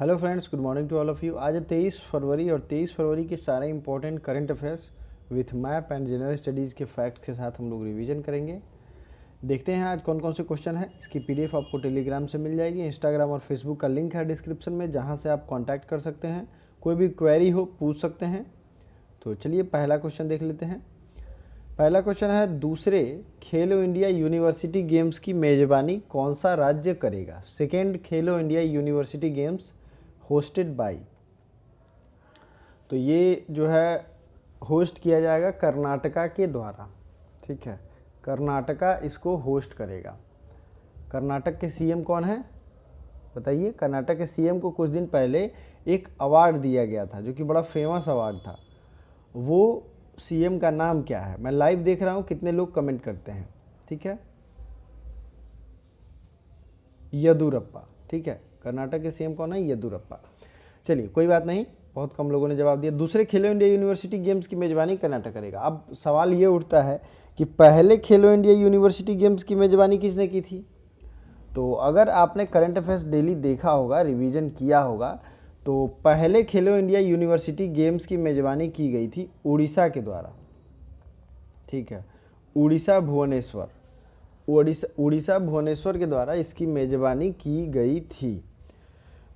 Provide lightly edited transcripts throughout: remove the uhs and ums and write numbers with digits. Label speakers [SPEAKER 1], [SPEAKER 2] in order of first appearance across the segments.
[SPEAKER 1] Hello friends, good morning to all of you. आज है 23 फरवरी और 23 फरवरी के सारे important current affairs with map and general studies के फैक्ट्स के साथ हम लोग रिवीजन करेंगे। देखते हैं आज कौन कौन से क्वेश्चन है। इसकी पीडीएफ आपको टेलीग्राम से मिल जाएगी। इंस्टाग्राम और फेसबुक का लिंक है डिस्क्रिप्शन में, जहां से आप कांटेक्ट कर सकते हैं। कोई भी क्वेरी हो पूछ सकते हैं। तो चलिए पहला क्वेश्चन देख लेते हैं। पहला क्वेश्चन है, दूसरे खेलो इंडिया यूनिवर्सिटी गेम्स की मेजबानी कौन सा राज्य करेगा? Second Khelo India university games hosted by, तो ये जो है होस्ट किया जाएगा कर्नाटका के द्वारा। ठीक है, कर्नाटका इसको होस्ट करेगा। कर्नाटक के सीएम कौन है बताइए? कर्नाटक के सीएम को कुछ दिन पहले एक अवार्ड दिया गया था जो कि बड़ा फेमस अवार्ड था। वो सीएम का नाम क्या है? मैं लाइव देख रहा हूँ कितने लोग कमेंट करते हैं। ठीक है, येदुरप्पा। ठीक है, कर्नाटक के सीएम कौन है? येदुरप्पा। चलिए कोई बात नहीं, बहुत कम लोगों ने जवाब दिया। दूसरे खेलो इंडिया यूनिवर्सिटी गेम्स की मेजबानी कर्नाटक करेगा। अब सवाल ये उठता है कि पहले खेलो इंडिया यूनिवर्सिटी गेम्स की मेजबानी किसने की थी? तो अगर आपने करंट अफेयर्स डेली देखा होगा, रिवीजन किया होगा, तो पहले खेलो इंडिया यूनिवर्सिटी गेम्स की मेजबानी की गई थी उड़ीसा के द्वारा। ठीक है, उड़ीसा भुवनेश्वर, उड़ीसा भुवनेश्वर के द्वारा इसकी मेजबानी की गई थी।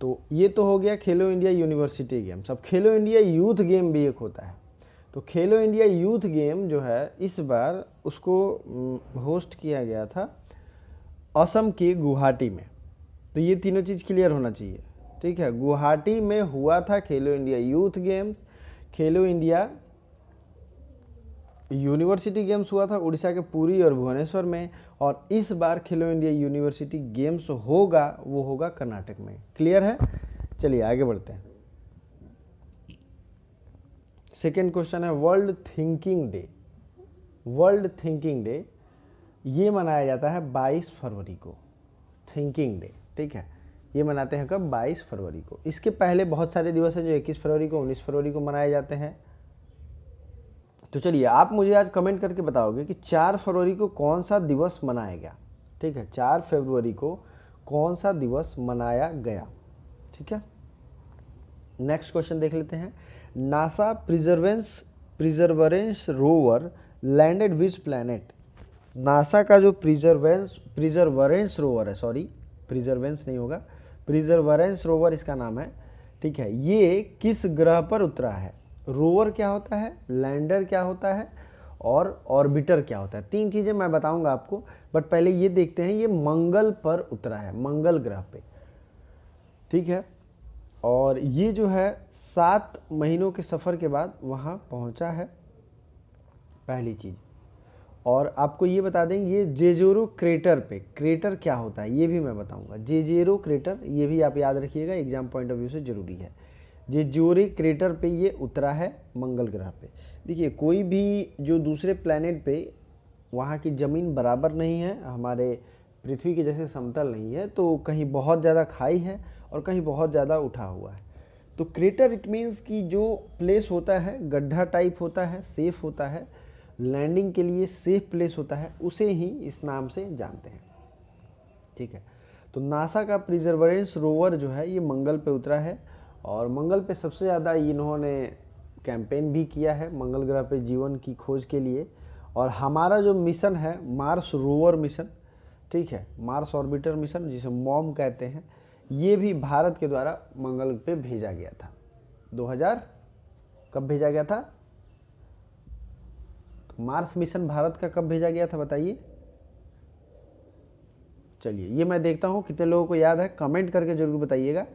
[SPEAKER 1] तो ये तो हो गया खेलो इंडिया यूनिवर्सिटी गेम्स। अब खेलो इंडिया यूथ गेम भी एक होता है। तो खेलो इंडिया यूथ गेम जो है इस बार उसको होस्ट किया गया था असम के गुवाहाटी में। तो ये तीनों चीज़ क्लियर होना चाहिए। ठीक है, गुवाहाटी में हुआ था खेलो इंडिया यूथ गेम्स। खेलो इंडिया यूनिवर्सिटी गेम्स हुआ था उड़ीसा के पुरी और भुवनेश्वर में, और इस बार खेलो इंडिया यूनिवर्सिटी गेम्स होगा वो होगा कर्नाटक में। क्लियर है? चलिए आगे बढ़ते हैं। सेकेंड क्वेश्चन है, world thinking day. World thinking day ये मनाया जाता है 22 फरवरी को। थिंकिंग डे, ठीक है, ये मनाते हैं कब? 22 फरवरी को। इसके पहले बहुत सारे दिवस हैं जो 21 फरवरी को, 19 फरवरी को मनाए जाते हैं। तो चलिए आप मुझे आज कमेंट करके बताओगे कि 4 फरवरी को कौन सा दिवस मनाया गया। ठीक है, 4 फरवरी को कौन सा दिवस मनाया गया। ठीक है, नेक्स्ट क्वेश्चन देख लेते हैं। NASA प्रिजर्वेंस rover landed which planet? NASA का जो प्रिजर्वेंस रोवर है, सॉरी प्रिजर्वेंस नहीं होगा, प्रिजर्वेंस रोवर इसका नाम है। ठीक है, ये किस ग्रह पर उतरा है? रोवर क्या होता है, लैंडर क्या होता है, और ऑर्बिटर क्या होता है? तीन चीज़ें मैं बताऊंगा आपको, बट पहले ये देखते हैं। ये मंगल पर उतरा है, मंगल ग्रह पे। ठीक है, और ये जो है 7 महीनों के सफ़र के बाद वहाँ पहुँचा है, पहली चीज़। और आपको ये बता दें, ये जेजोरो क्रेटर पे, क्रेटर क्या होता है ये भी मैं बताऊंगा। जेजेरो क्रेटर, ये भी आप याद रखिएगा, एग्जाम पॉइंट ऑफ व्यू से ज़रूरी है। जेजोरे क्रेटर पे ये उतरा है मंगल ग्रह पे। देखिए, कोई भी जो दूसरे प्लैनेट पे वहाँ की ज़मीन बराबर नहीं है, हमारे पृथ्वी के जैसे समतल नहीं है। तो कहीं बहुत ज़्यादा खाई है और कहीं बहुत ज़्यादा उठा हुआ है। तो क्रेटर इट मीन्स कि जो प्लेस होता है, गड्ढा टाइप होता है, सेफ होता है, लैंडिंग के लिए सेफ प्लेस होता है, उसे ही इस नाम से जानते हैं। ठीक है, तो नासा का प्रिजर्वेंस रोवर जो है ये मंगल पे उतरा है, और मंगल पे सबसे ज़्यादा इन्होंने कैंपेन भी किया है मंगल ग्रह पे जीवन की खोज के लिए। और हमारा जो मिशन है मार्स रोवर मिशन, ठीक है, मार्स ऑर्बिटर मिशन जिसे मॉम कहते हैं, ये भी भारत के द्वारा मंगल पे भेजा गया था। 2000 कब भेजा गया था? मार्स मिशन भारत का कब भेजा गया था बताइए? चलिए ये मैं देखता हूँ कितने लोगों को याद है, कमेंट करके जरूर बताइएगा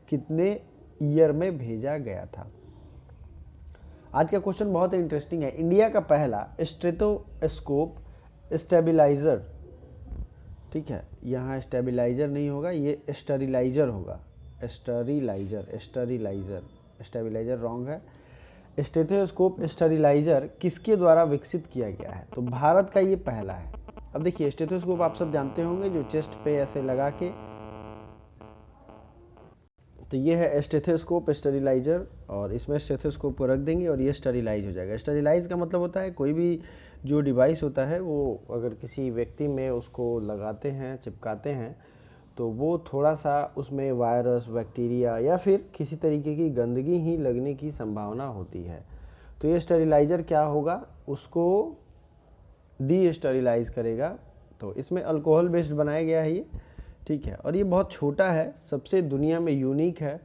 [SPEAKER 1] कितने ईयर में भेजा गया था। आज का क्वेश्चन बहुत इंटरेस्टिंग है। इंडिया का पहला स्टेथोस्कोप स्टेबलाइजर, ठीक है, यहाँ स्टेबलाइजर नहीं होगा, ये स्टरीलाइजर होगा। स्टरीलाइजर, स्टेबलाइजर रॉन्ग है। स्टेथोस्कोप स्टरीलाइजर किसके द्वारा विकसित किया गया है? तो भारत का ये पहला है। अब देखिए, स्टेथोस्कोप आप सब जानते होंगे, जो चेस्ट पे ऐसे लगा के, तो ये है स्टेथोस्कोप स्टरीलाइजर, और इसमें स्टेथोस्कोप को रख देंगे और ये स्टरीलाइज हो जाएगा। स्टरीलाइज का मतलब होता है कोई भी जो डिवाइस होता है वो अगर किसी व्यक्ति में उसको लगाते हैं, चिपकाते हैं, तो वो थोड़ा सा उसमें वायरस, बैक्टीरिया या फिर किसी तरीके की गंदगी ही लगने की संभावना होती है। तो ये स्टेरिलाइजर क्या होगा, उसको डी स्टेरिलाइज करेगा। तो इसमें अल्कोहल बेस्ड बनाया गया है ये, ठीक है। और ये बहुत छोटा है, सबसे दुनिया में यूनिक है।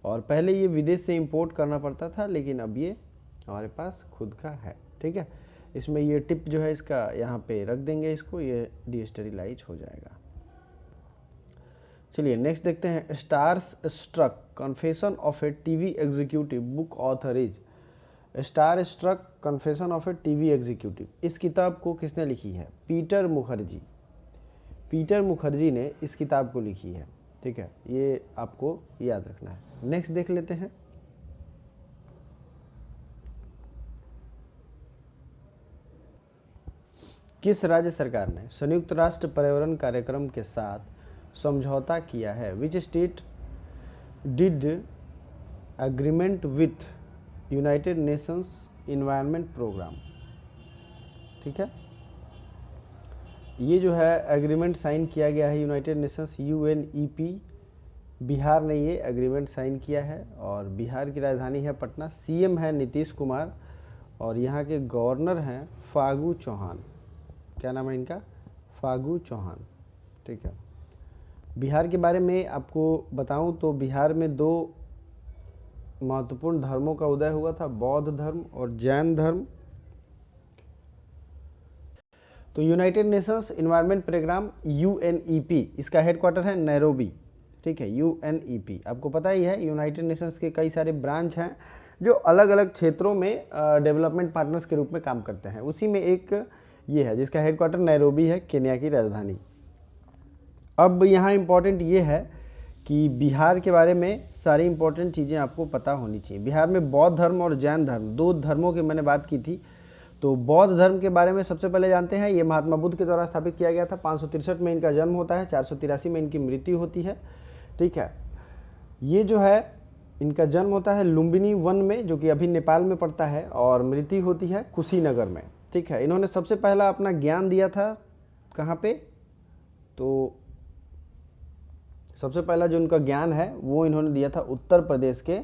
[SPEAKER 1] और पहले ये विदेश से इंपोर्ट करना पड़ता था, लेकिन अब ये हमारे पास खुद का है, ठीक है। इसमें ये टिप जो है इसका यहाँ पे रख देंगे इसको, ये डी स्टेरिलाइज हो जाएगा। चलिए नेक्स्ट देखते हैं। Stars struck confession of a TV executive book author is. Star struck confession of a TV executive, इस किताब को किसने लिखी है? पीटर मुखर्जी। पीटर मुखर्जी ने इस किताब को लिखी है, ठीक है। ये आपको याद रखना है। नेक्स्ट देख लेते हैं। किस राज्य सरकार ने संयुक्त राष्ट्र पर्यावरण कार्यक्रम के साथ समझौता किया है? Which state did agreement with United Nations Environment Programme, ठीक है। ये जो है एग्रीमेंट साइन किया गया है यूनाइटेड नेशंस UNEP। बिहार ने ये एग्रीमेंट साइन किया है और बिहार की राजधानी है पटना। CM है नीतीश कुमार और यहाँ के गवर्नर हैं फागू चौहान। क्या नाम है इनका? फागू चौहान, ठीक है। बिहार के बारे में आपको बताऊं तो बिहार में 2 महत्वपूर्ण धर्मों का उदय हुआ था, बौद्ध धर्म और जैन धर्म। तो United Nations Environment Programme UNEP, इसका हेडक्वार्टर है नैरोबी, ठीक है। UNEP आपको पता ही है, यूनाइटेड नेशंस के कई सारे ब्रांच हैं जो अलग अलग क्षेत्रों में डेवलपमेंट पार्टनर्स के रूप में काम करते हैं। उसी में एक ये है जिसका हेडक्वार्टर नैरोबी है, केन्या की राजधानी। अब यहाँ इम्पोर्टेंट ये है कि बिहार के बारे में सारी इंपॉर्टेंट चीज़ें आपको पता होनी चाहिए। बिहार में बौद्ध धर्म और जैन धर्म, 2 धर्मों की मैंने बात की थी। तो बौद्ध धर्म के बारे में सबसे पहले जानते हैं, ये महात्मा बुद्ध के द्वारा स्थापित किया गया था। 563 में इनका जन्म होता है, 483 में इनकी मृत्यु होती है, ठीक है। ये जो है इनका जन्म होता है लुम्बिनी वन में, जो कि अभी नेपाल में पड़ता है, और मृत्यु होती है कुशीनगर में, ठीक है। इन्होंने सबसे पहला अपना ज्ञान दिया था कहाँ पे? तो सबसे पहला जो उनका ज्ञान है वो इन्होंने दिया था उत्तर प्रदेश के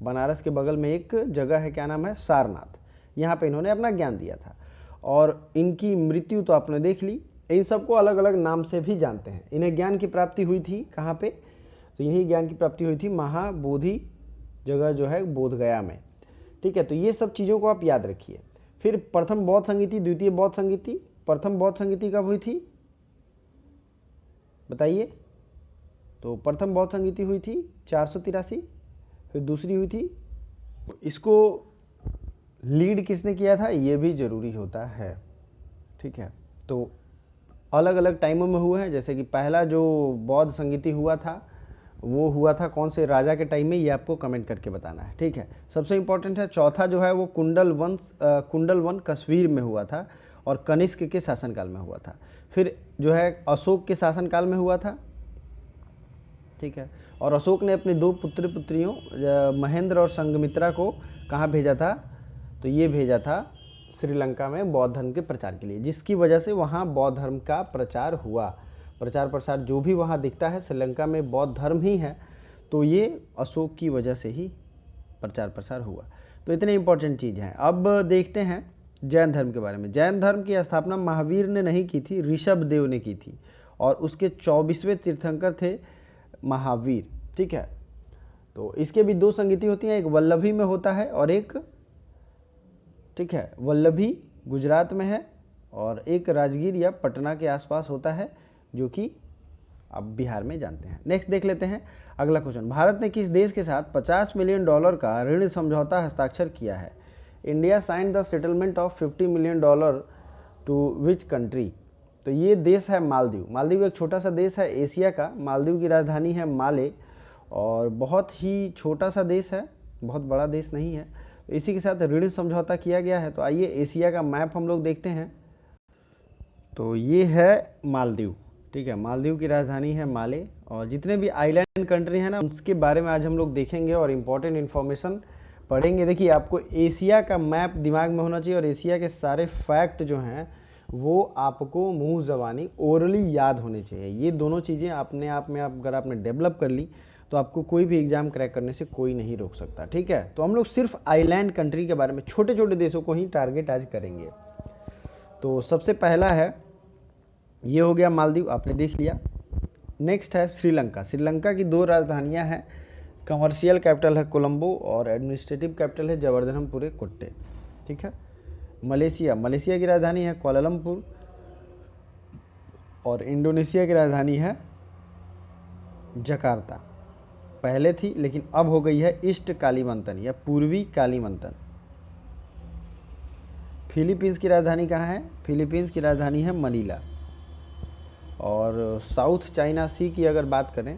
[SPEAKER 1] बनारस के बगल में एक जगह है, क्या नाम है? सारनाथ। यहाँ पे इन्होंने अपना ज्ञान दिया था और इनकी मृत्यु तो आपने देख ली। इन सबको अलग अलग नाम से भी जानते हैं। इन्हें ज्ञान की प्राप्ति हुई थी कहाँ पे? तो इन्हीं ज्ञान की प्राप्ति हुई थी महाबोधि जगह जो है बोधगया में, ठीक है। तो ये सब चीज़ों को आप याद रखिए। फिर प्रथम बौद्ध संगीति, द्वितीय बौद्ध संगीति। प्रथम बौद्ध संगीति कब हुई थी बताइए? तो प्रथम बौद्ध संगीति हुई थी 483। फिर दूसरी हुई थी, इसको लीड किसने किया था ये भी जरूरी होता है, ठीक है। तो अलग अलग टाइमों में हुए हैं, जैसे कि पहला जो बौद्ध संगीति हुआ था वो हुआ था कौन से राजा के टाइम में, ये आपको कमेंट करके बताना है, ठीक है। सबसे इंपॉर्टेंट है चौथा जो है वो कुंडल वन कश्मीर में हुआ था और कनिष्क के शासनकाल में हुआ था। फिर जो है अशोक के शासनकाल में हुआ था, ठीक है। और अशोक ने अपने 2 पुत्र पुत्रियों महेंद्र और संघमित्रा को कहाँ भेजा था? तो ये भेजा था श्रीलंका में बौद्ध धर्म के प्रचार के लिए, जिसकी वजह से वहाँ बौद्ध धर्म का प्रचार हुआ। प्रचार प्रसार जो भी वहाँ दिखता है श्रीलंका में बौद्ध धर्म ही है, तो ये अशोक की वजह से ही प्रचार प्रसार हुआ। तो इतने इंपॉर्टेंट चीज़ हैं। अब देखते हैं जैन धर्म के बारे में। जैन धर्म की स्थापना महावीर ने नहीं की थी, ऋषभ देव ने की थी और उसके 24वें तीर्थंकर थे महावीर, ठीक है। तो इसके भी 2 संगीति होती हैं, एक वल्लभी में होता है और एक, ठीक है, वल्लभी गुजरात में है और एक राजगीर या पटना के आसपास होता है, जो कि आप बिहार में जानते हैं। नेक्स्ट देख लेते हैं अगला क्वेश्चन। भारत ने किस देश के साथ $50 मिलियन का ऋण समझौता हस्ताक्षर किया है? India signed the settlement of $50 million to which country? तो ये देश है मालदीव। मालदीव एक छोटा सा देश है एशिया का। मालदीव की राजधानी है माले और बहुत ही छोटा सा देश है, बहुत बड़ा देश नहीं है। तो इसी के साथ ऋण समझौता किया गया है। तो आइए एशिया का मैप हम लोग देखते हैं। तो ये है मालदीव, ठीक है। मालदीव की राजधानी है माले और जितने भी आइलैंड कंट्री हैं ना उसके बारे में आज हम लोग देखेंगे और इम्पोर्टेंट इन्फॉर्मेशन पढ़ेंगे। देखिए आपको एशिया का मैप दिमाग में होना चाहिए और एशिया के सारे फैक्ट जो हैं वो आपको मुंह ज़बानी ओरली याद होने चाहिए। ये दोनों चीज़ें अपने आप में अगर आपने डेवलप कर ली तो आपको कोई भी एग्ज़ाम क्रैक करने से कोई नहीं रोक सकता। ठीक है, तो हम लोग सिर्फ आइलैंड कंट्री के बारे में, छोटे छोटे देशों को ही टारगेट आज करेंगे। तो सबसे पहला है, ये हो गया मालदीव, आपने देख लिया। नेक्स्ट है श्रीलंका। श्रीलंका की 2 राजधानियां हैं, कमर्शियल कैपिटल है कोलंबो और एडमिनिस्ट्रेटिव कैपिटल है जवर्धनपुरे कोट्टे। ठीक है। मलेशिया, मलेशिया की राजधानी है कोलालमपुर और इंडोनेशिया की राजधानी है जकार्ता। पहले थी लेकिन अब हो गई है ईस्ट कालीमंतन या पूर्वी कालीमंतन। फिलीपींस की राजधानी कहाँ है? फिलीपींस की राजधानी है मनीला। और साउथ चाइना सी की अगर बात करें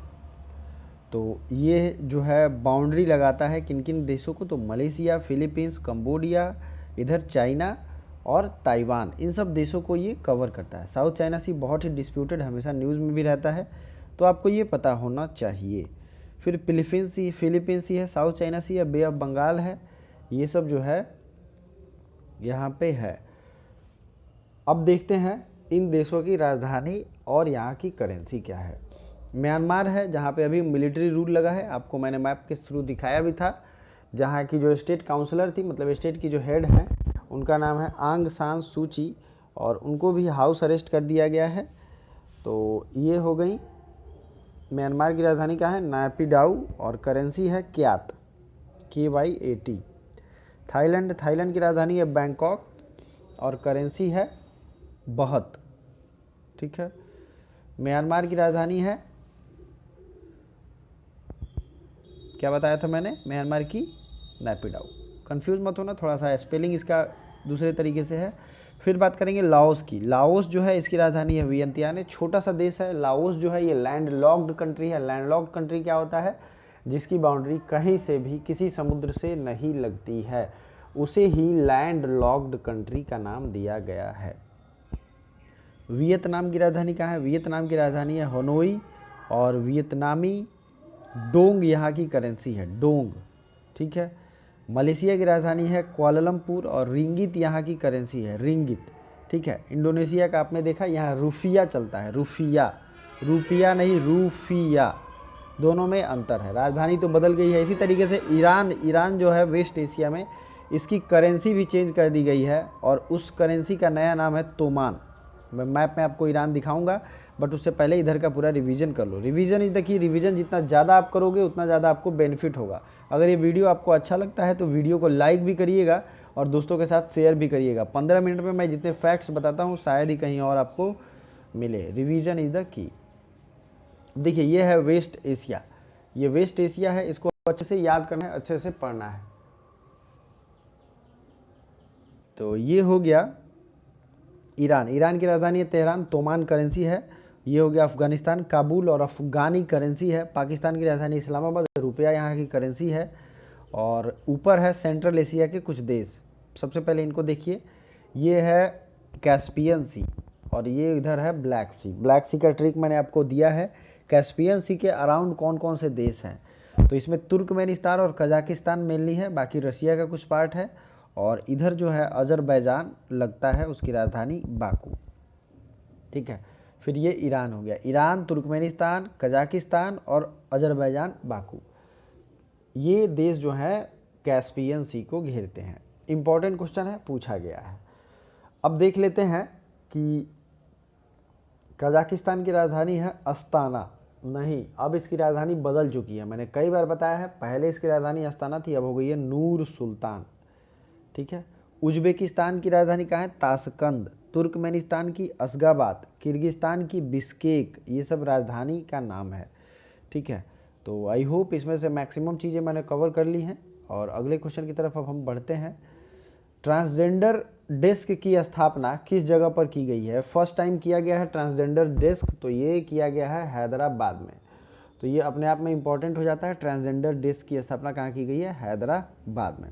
[SPEAKER 1] तो ये जो है बाउंड्री लगाता है किन किन देशों को, तो मलेशिया, फिलीपींस, कंबोडिया, इधर चाइना और ताइवान, इन सब देशों को ये कवर करता है। साउथ चाइना सी बहुत ही डिस्प्यूटेड, हमेशा न्यूज़ में भी रहता है, तो आपको ये पता होना चाहिए। फिर फिलीपींस सी है, साउथ चाइना सी है, बे ऑफ बंगाल है, ये सब जो है यहाँ पे है। अब देखते हैं इन देशों की राजधानी और यहाँ की करेंसी क्या है। म्यांमार है जहाँ पे अभी मिलिट्री रूल लगा है, आपको मैंने मैप के थ्रू दिखाया भी था। जहाँ की जो स्टेट काउंसलर थी, मतलब स्टेट की जो हेड हैं, उनका नाम है आंग सान सूची और उनको भी हाउस अरेस्ट कर दिया गया है। तो ये हो गई। म्यांमार की राजधानी क्या है? नायपीडाउ और करेंसी है क्यात, KYAT। थाईलैंड की राजधानी है बैंकॉक और करेंसी है बहत। ठीक है। म्यांमार की राजधानी है, क्या बताया था मैंने, म्यांमार की नायपीडाउ। कंफ्यूज मत होना, थोड़ा सा स्पेलिंग इसका दूसरे तरीके से है। फिर बात करेंगे लाओस की। लाओस जो है इसकी राजधानी है वियंतियान। छोटा सा देश है लाओस जो है, ये लैंड लॉक्ड कंट्री है। लैंड लॉक्ड कंट्री क्या होता है? जिसकी बाउंड्री कहीं से भी किसी समुद्र से नहीं लगती है, उसे ही लैंड लॉक्ड कंट्री का नाम दिया गया है। वियतनाम की राजधानी कहाँ है? वियतनाम की राजधानी है हनोई और वियतनामी डोंग यहाँ की करेंसी है, डोंग। ठीक है। मलेशिया की राजधानी है कुआलालंपुर और रिंगित यहाँ की करेंसी है, रिंगित। ठीक है। इंडोनेशिया का आपने देखा यहाँ रुफिया चलता है, रुफिया, रुपया नहीं रूफिया, दोनों में अंतर है। राजधानी तो बदल गई है। इसी तरीके से ईरान जो है वेस्ट एशिया में, इसकी करेंसी भी चेंज कर दी गई है और उस करेंसी का नया नाम है तोमान। मैं मैप में आपको ईरान दिखाऊंगा, बट उससे पहले इधर का पूरा रिवीजन कर लो। Revision is the key, revision जितना ज़्यादा आप करोगे उतना ज़्यादा आपको बेनिफिट होगा। अगर ये वीडियो आपको अच्छा लगता है तो वीडियो को लाइक भी करिएगा और दोस्तों के साथ शेयर भी करिएगा। 15 मिनट में मैं जितने फैक्ट्स बताता हूँ शायद ही कहीं और आपको मिले। रिवीजन इज द की। देखिए ये है वेस्ट एशिया, ये वेस्ट एशिया है, इसको अच्छे से याद करना है, अच्छे से पढ़ना है। तो ये हो गया ईरान की राजधानी है तेहरान, तोमान करेंसी है। ये हो गया अफगानिस्तान, काबुल और अफगानी करेंसी है। पाकिस्तान की राजधानी इस्लामाबाद, रुपया यहाँ की करेंसी है। और ऊपर है सेंट्रल एशिया के कुछ देश। सबसे पहले इनको देखिए, ये है कैस्पियन सी और ये इधर है ब्लैक सी। ब्लैक सी का ट्रिक मैंने आपको दिया है। कैस्पियन सी के अराउंड कौन कौन से देश हैं, तो इसमें तुर्कमेनिस्तान और कजाकिस्तान मेनली है, बाकी रशिया का कुछ पार्ट है। और इधर जो है अजरबैजान लगता है, उसकी राजधानी बाकू। ठीक है। फिर ये ईरान हो गया, ईरान, तुर्कमेनिस्तान, कजाकिस्तान और अजरबैजान, बाकू, ये देश जो हैं कैस्पियन सी को घेरते हैं। इंपॉर्टेंट क्वेश्चन है, पूछा गया है। अब देख लेते हैं कि कजाकिस्तान की राजधानी है अस्ताना। नहीं, अब इसकी राजधानी बदल चुकी है। मैंने कई बार बताया है, पहले इसकी राजधानी अस्ताना थी, अब हो गई है नूर सुल्तान। ठीक है। उज्बेकिस्तान की राजधानी कहाँ है? ताशकंद। तुर्कमेनिस्तान की अशगाबाद, किर्गिस्तान की बिश्केक, ये सब राजधानी का नाम है। ठीक है। तो आई होप इसमें से मैक्सिमम चीज़ें मैंने कवर कर ली हैं। और अगले क्वेश्चन की तरफ अब हम बढ़ते हैं। ट्रांसजेंडर डेस्क की स्थापना किस जगह पर की गई है? फर्स्ट टाइम किया गया है ट्रांसजेंडर डेस्क, तो ये किया गया है हैदराबाद में। तो ये अपने आप में इंपॉर्टेंट हो जाता है। ट्रांसजेंडर डेस्क की स्थापना कहाँ की गई है? हैदराबाद में।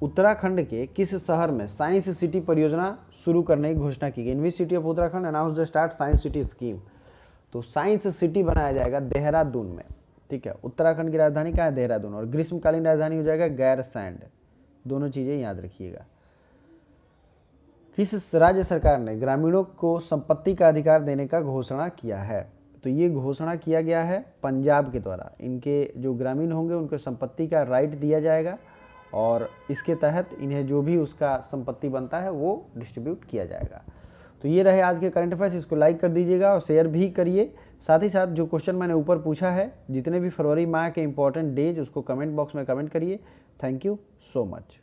[SPEAKER 1] उत्तराखंड के किस शहर में साइंस सिटी परियोजना शुरू करने की घोषणा की गई? University of Uttarakhand announce the start science city scheme. तो साइंस सिटी बनाया जाएगा देहरादून में। ठीक है। उत्तराखंड की राजधानी क्या है? देहरादून। और ग्रीष्मकालीन राजधानी हो जाएगा गैरसैंड। दोनों चीज़ें याद रखिएगा। किस राज्य सरकार ने ग्रामीणों को संपत्ति का अधिकार देने का घोषणा किया है? तो ये घोषणा किया गया है पंजाब के द्वारा। इनके जो ग्रामीण होंगे उनको संपत्ति का राइट दिया जाएगा और इसके तहत इन्हें जो भी उसका संपत्ति बनता है वो डिस्ट्रीब्यूट किया जाएगा। तो ये रहे आज के करंट अफेयर्स। इसको लाइक कर दीजिएगा और शेयर भी करिए। साथ ही साथ जो क्वेश्चन मैंने ऊपर पूछा है, जितने भी फरवरी माह के इंपॉर्टेंट डेज, उसको कमेंट बॉक्स में कमेंट करिए। Thank you so much.